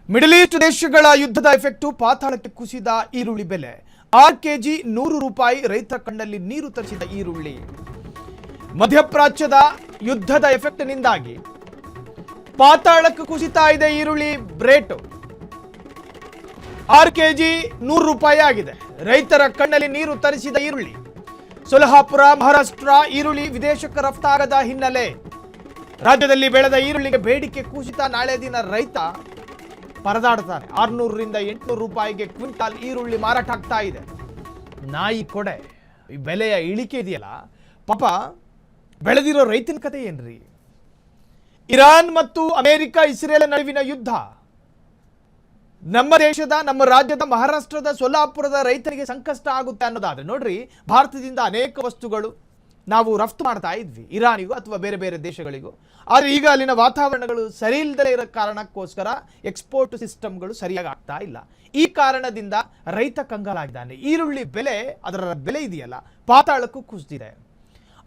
middle East ದೇಶಗಳ ಯುದ್ಧದ effect ಪಾತಾಳಕ್ಕೆ ಕುಸಿದ ಈರುಳ್ಳಿ ಬೆಲೆ 6 ಕೆಜಿ 100 ರೂಪಾಯಿ ರೈತರ ಕಣ್ಣಲ್ಲಿ ನೀರು ತರಿಸಿದ ಈರುಳ್ಳಿ ಮಧ್ಯಪ್ರಾಚ್ಯದ ಯುದ್ಧದ ಎಫೆಕ್ಟ್ನಿಂದಾಗಿ ಪಾತಾಳಕ್ಕೆ ಕುಸಿತಾ ಇದೆ ಈರುಳ್ಳಿ ರೇಟ್ 6 ಕೆಜಿ 100 ರೂಪಾಯಿ ಆಗಿದೆ ರೈತರ ಕಣ್ಣಲ್ಲಿ ನೀರು ತರಿಸಿದ ಈರುಳ್ಳಿ ಸೊಲ್ಹಾಪುರ ಮಹಾರಾಷ್ಟ್ರ ಈರುಳ್ಳಿ ವಿದೇಶಕ್ಕೆ ರಫ್ತಾಗದ ಹಿನ್ನೆಲೆ ರಾಜ್ಯದಲ್ಲಿ ಬೆಳೆದ ಈರುಳ್ಳಿಗೆ ಬೇಡಿಕೆ ಕುಸಿತ ನಾಳೆ ದಿನ ರೈತ ಪರದಾಡ್ತಾರೆ 600 ರಿಂದ 800 ರೂಪಾಯಿಗೆ ಕ್ವಿಂಟಾಲ್ ಈರುಳ್ಳಿ ಮಾರಾಟ ಆಗ್ತಾ ಇದೆ ನಾಯಿ ಕೊಡೆ ಈ ಬೆಲೆಯ ಇಳಿಕೆ ಇದೆಯಲ್ಲ ಪಾಪ ಬೆಳೆದಿರೋ ರೈತನ ಕತೆ ಏನ್ರಿ ಇರಾನ್ ಮತ್ತು ಅಮೆರಿಕ ಇಸ್ರೇಲ್ ನಡುವಿನ ಯುದ್ಧ ನಮ್ಮ ದೇಶದ ನಮ್ಮ ರಾಜ್ಯದ ಮಹಾರಾಷ್ಟ್ರದ ಸೊಲ್ಲಾಪುರದ ರೈತರಿಗೆ ಸಂಕಷ್ಟ ಆಗುತ್ತೆ ಅನ್ನೋದಾದ್ರೆ ನೋಡ್ರಿ ಭಾರತದಿಂದ ಅನೇಕ ವಸ್ತುಗಳು ನಾವು ರಫ್ತು ಮಾಡ್ತಾ ಇದ್ವಿ ಇರಾನಿಗೂ ಅಥವಾ ಬೇರೆ ಬೇರೆ ದೇಶಗಳಿಗೂ ಆದರೆ ಈಗ ಅಲ್ಲಿನ ವಾತಾವರಣಗಳು ಸರಿ ಇಲ್ಲದೆ ಇರೋ ಕಾರಣಕ್ಕೋಸ್ಕರ ಎಕ್ಸ್ಪೋರ್ಟ್ ಸಿಸ್ಟಮ್ಗಳು ಸರಿಯಾಗಿ ಆಗ್ತಾ ಇಲ್ಲ ಈ ಕಾರಣದಿಂದ ರೈತ ಕಂಗಾಲಾಗಿದ್ದಾನೆ ಈರುಳ್ಳಿ ಬೆಲೆ ಅದರ ಬೆಲೆ ಇದೆಯಲ್ಲ ಪಾತಾಳಕ್ಕೂ ಕುಸಿದಿದೆ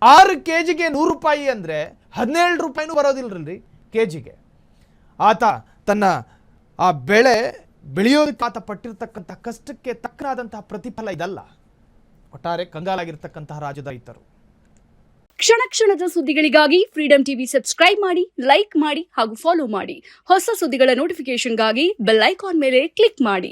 6 ಕೆಜಿಗೆ 100 ರೂಪಾಯಿ ಅಂದರೆ 17 ರೂಪಾಯಿನೂ ಬರೋದಿಲ್ಲರಿ ಕೆಜಿಗೆ ಆತ ತನ್ನ ಆ ಬೆಳೆ ಬೆಳೆಯೋದಕ್ಕೆ ಆತ ಪಟ್ಟಿರ್ತಕ್ಕಂಥ ಕಷ್ಟಕ್ಕೆ ತಕ್ಕನಾದಂತಹ ಪ್ರತಿಫಲ ಇದಲ್ಲ ಒಟ್ಟಾರೆ ಕಂಗಾಲಾಗಿರ್ತಕ್ಕಂತಹ ರಾಜ್ಯದ ರೈತರು ಕ್ಷಣ ಕ್ಷಣದ ಸುದ್ದಿಗಳಿಗಾಗಿ ಫ್ರೀಡಂ ಟಿವಿ ಸಬ್ಸ್ಕ್ರೈಬ್ ಮಾಡಿ ಲೈಕ್ ಮಾಡಿ ಹಾಗೂ ಫಾಲೋ ಮಾಡಿ ಹೊಸ ಸುದ್ದಿಗಳ ನೋಟಿಫಿಕೇಶನ್ಗಾಗಿ ಬೆಲ್ ಐಕಾನ್ ಮೇಲೆ ಕ್ಲಿಕ್ ಮಾಡಿ